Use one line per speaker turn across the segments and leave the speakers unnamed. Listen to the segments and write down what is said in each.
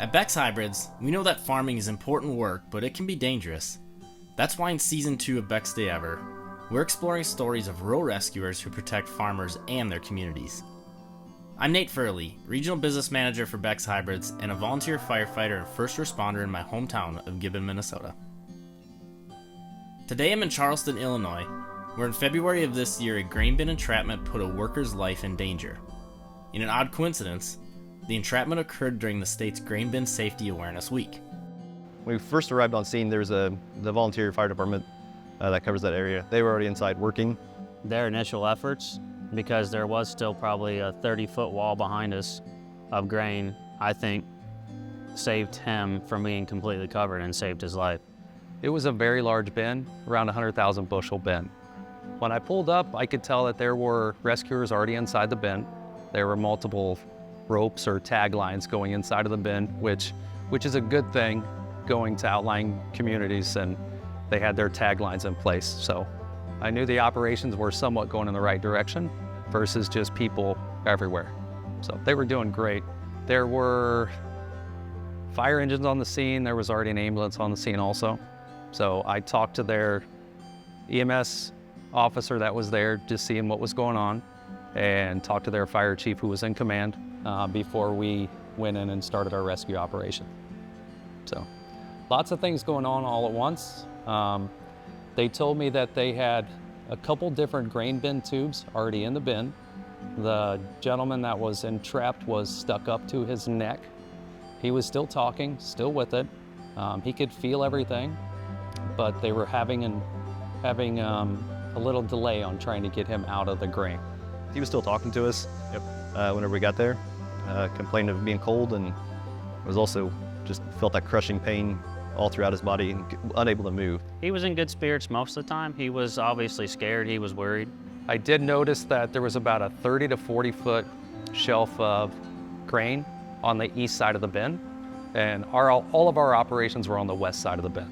At Beck's Hybrids, we know that farming is important work, but it can be dangerous. That's why in Season 2 of Beck's Day Ever, we're exploring stories of rural rescuers who protect farmers and their communities. I'm Nate Furley, Regional Business Manager for Beck's Hybrids and a volunteer firefighter and first responder in my hometown of Gibbon, Minnesota. Today I'm in Charleston, Illinois, where in February of this year a grain bin entrapment put a worker's life in danger. In an odd coincidence, the entrapment occurred during the state's Grain Bin Safety Awareness Week.
When we first arrived on scene, there's the volunteer fire department that covers that area. They were already inside working.
Their initial efforts, because there was still probably a 30-foot wall behind us of grain, I think saved him from being completely covered and saved his life.
It was a very large bin, around 100,000 bushel bin. When I pulled up, I could tell that there were rescuers already inside the bin. There were multiple ropes or tag lines going inside of the bin, which is a good thing going to outlying communities, and they had their tag lines in place. So I knew the operations were somewhat going in the right direction versus just people everywhere. So they were doing great. There were fire engines on the scene. There was already an ambulance on the scene also. So I talked to their EMS officer that was there, just seeing what was going on, and talked to their fire chief who was in command before we went in and started our rescue operation. So lots of things going on all at once. They told me that they had a couple different grain bin tubes already in the bin. The gentleman that was entrapped was stuck up to his neck. He was still talking, still with it. He could feel everything, but they were having a little delay on trying to get him out of the grain.
He was still talking to us whenever we got there, complained of being cold, and was also just felt that crushing pain all throughout his body and unable to move.
He was in good spirits most of the time. He was obviously scared, he was worried.
I did notice that there was about a 30 to 40 foot shelf of grain on the east side of the bin, and all of our operations were on the west side of the bin.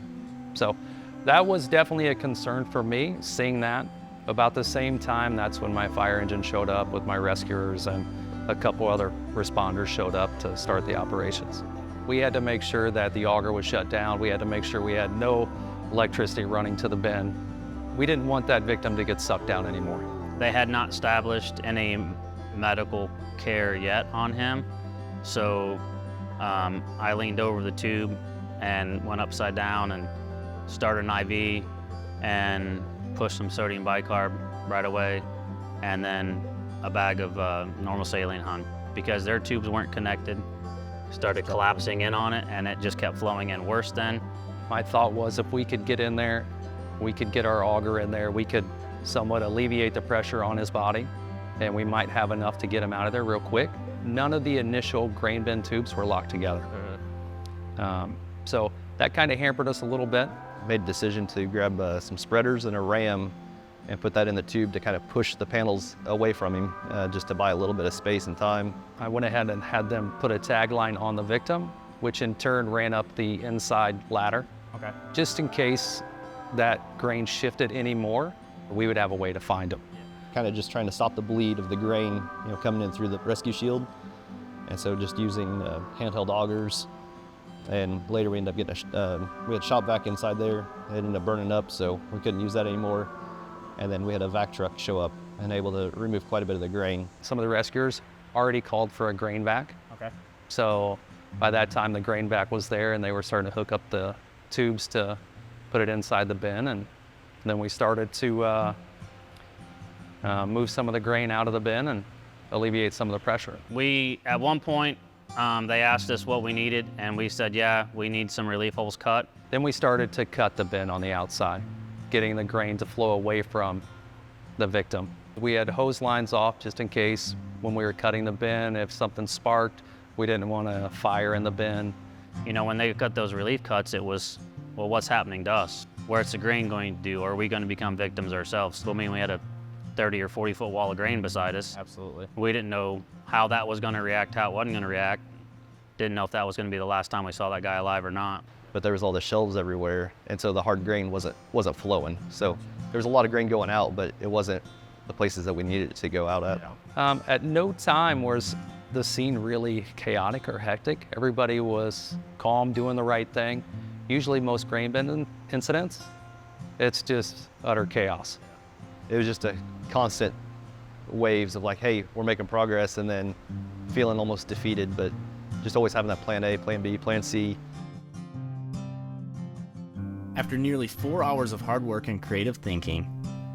So that was definitely a concern for me, seeing that. About the same time, that's when my fire engine showed up with my rescuers, and a couple other responders showed up to start the operations. We had to make sure that the auger was shut down. We had to make sure we had no electricity running to the bin. We didn't want that victim to get sucked down anymore.
They had not established any medical care yet on him, so I leaned over the tube and went upside down and started an IV and pushed some sodium bicarb right away, and then a bag of normal saline hung. Because their tubes weren't connected, started collapsing in on it, and it just kept flowing in worse then.
My thought was if we could get in there, we could get our auger in there, we could somewhat alleviate the pressure on his body, and we might have enough to get him out of there real quick. None of the initial grain bin tubes were locked together. So that kind of hampered us a little bit.
Made a decision to grab some spreaders and a ram and put that in the tube to kind of push the panels away from him, just to buy a little bit of space and time.
I went ahead and had them put a tagline on the victim, which in turn ran up the inside ladder.
Okay.
Just in case that grain shifted anymore, we would have a way to find him.
Kind of just trying to stop the bleed of the grain, coming in through the rescue shield. And so just using handheld augers. And later we ended up getting we had shop vac inside there. It ended up burning up, so we couldn't use that anymore. And then we had a vac truck show up and able to remove quite a bit of the grain.
Some of the rescuers already called for a grain vac.
Okay.
So by that time the grain vac was there, and they were starting to hook up the tubes to put it inside the bin. And then we started to move some of the grain out of the bin and alleviate some of the pressure.
We, at one point, they asked us what we needed, and we said, yeah, we need some relief holes cut.
Then we started to cut the bin on the outside, getting the grain to flow away from the victim. We had hose lines off just in case when we were cutting the bin, if something sparked, we didn't want a fire in the bin.
When they cut those relief cuts, it was, well, what's happening to us? Where's the grain going to do? Are we going to become victims ourselves? We had a 30 or 40 foot wall of grain beside us.
Absolutely.
We didn't know how that was going to react, how it wasn't going to react. Didn't know if that was going to be the last time we saw that guy alive or not.
But there was all the shelves everywhere, and so the hard grain wasn't flowing. So there was a lot of grain going out, but it wasn't the places that we needed it to go out at.
At no time was the scene really chaotic or hectic. Everybody was calm, doing the right thing. Usually most grain bin incidents, it's just utter chaos.
It was just a constant waves of like, hey, we're making progress, and then feeling almost defeated, but just always having that plan A, plan B, plan C.
After nearly 4 hours of hard work and creative thinking,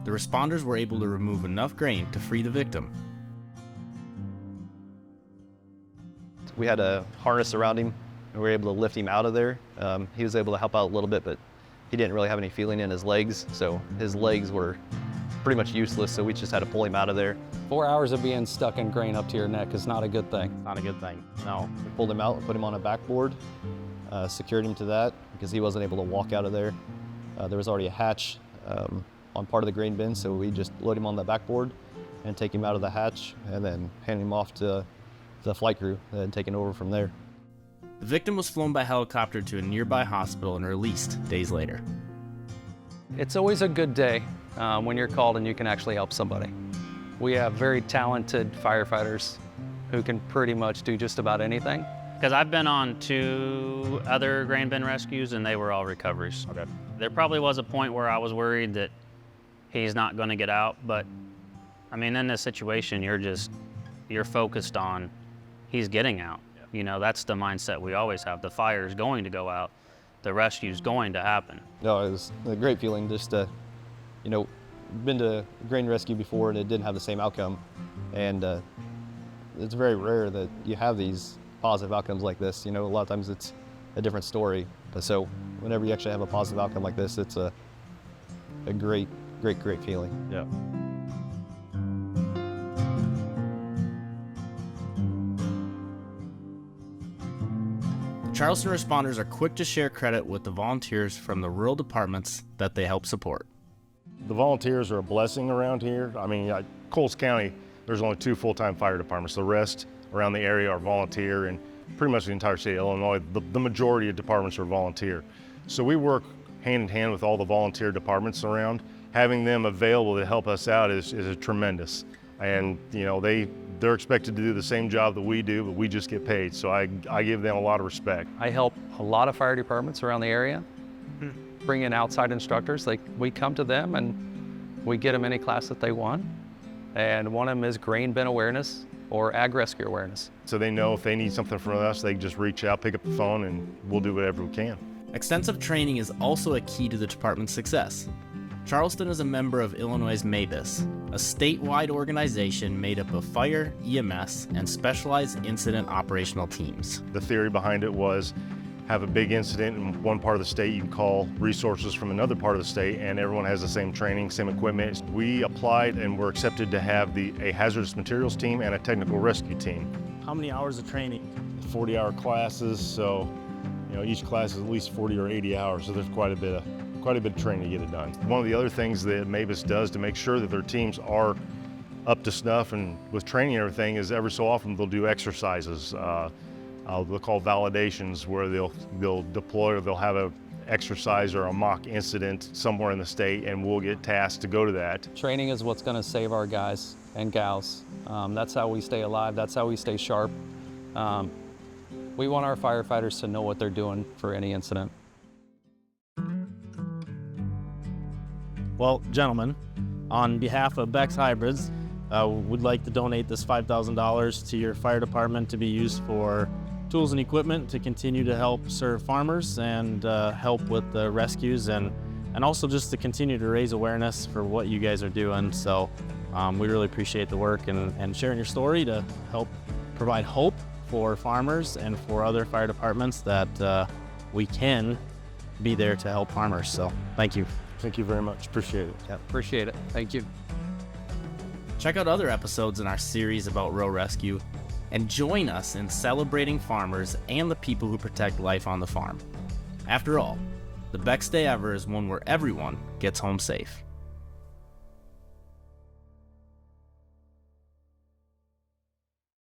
the responders were able to remove enough grain to free the victim.
We had a harness around him, and we were able to lift him out of there. He was able to help out a little bit, but he didn't really have any feeling in his legs, so his legs were pretty much useless, so we just had to pull him out of there.
4 hours of being stuck in grain up to your neck is not a good thing.
Not a good thing, no.
We pulled him out, put him on a backboard, secured him to that because he wasn't able to walk out of there. There was already a hatch on part of the grain bin, so we just load him on the backboard and take him out of the hatch and then hand him off to the flight crew and take it over from there.
The victim was flown by helicopter to a nearby hospital and released days later.
It's always a good day when you're called and you can actually help somebody. We have very talented firefighters who can pretty much do just about anything.
Because I've been on 2 other grain bin rescues and they were all recoveries.
Okay.
There probably was a point where I was worried that he's not going to get out, but I mean, in this situation, you're focused on he's getting out. You know, that's the mindset we always have. The fire is going to go out. The rescue's going to happen.
No, it was a great feeling just to, you know, been to grain rescue before and it didn't have the same outcome. And it's very rare that you have these positive outcomes like this. You know, a lot of times it's a different story. But so whenever you actually have a positive outcome like this, it's a great feeling.
Yeah. Charleston responders are quick to share credit with the volunteers from the rural departments that they help support.
The volunteers are a blessing around here. I mean, Coles County, there's only 2 full-time fire departments. The rest around the area are volunteer, and pretty much the entire state of Illinois, the majority of departments are volunteer. So we work hand in hand with all the volunteer departments around. Having them available to help us out is a tremendous. And you know, they're expected to do the same job that we do, but we just get paid. So I give them a lot of respect.
I help a lot of fire departments around the area bring in outside instructors. Like, we come to them and we get them any class that they want. And one of them is grain bin awareness or ag rescue awareness.
So they know if they need something from us, they just reach out, pick up the phone, and we'll do whatever we can.
Extensive training is also a key to the department's success. Charleston is a member of Illinois' MABIS, a statewide organization made up of fire, EMS, and specialized incident operational teams.
The theory behind it was have a big incident in one part of the state, you can call resources from another part of the state, and everyone has the same training, same equipment. We applied and were accepted to have a hazardous materials team and a technical rescue team.
How many hours of training?
40-hour classes, so you know, each class is at least 40 or 80 hours, so there's quite a bit of training to get it done. One of the other things that MABIS does to make sure that their teams are up to snuff and with training and everything is every so often they'll do exercises. They'll call validations, where they'll deploy or they'll have an exercise or a mock incident somewhere in the state, and we'll get tasked to go to that.
Training is what's going to save our guys and gals. That's how we stay alive. That's how we stay sharp. We want our firefighters to know what they're doing for any incident.
Well, gentlemen, on behalf of Beck's Hybrids, we'd like to donate this $5,000 to your fire department to be used for tools and equipment to continue to help serve farmers and help with the rescues and also just to continue to raise awareness for what you guys are doing. So we really appreciate the work and sharing your story to help provide hope for farmers and for other fire departments that we can be there to help farmers. So thank you.
Thank you very much, appreciate it.
Yeah, appreciate it. Thank you.
Check out other episodes in our series about rural rescue and join us in celebrating farmers and the people who protect life on the farm. After all, the best day ever is one where everyone gets home safe.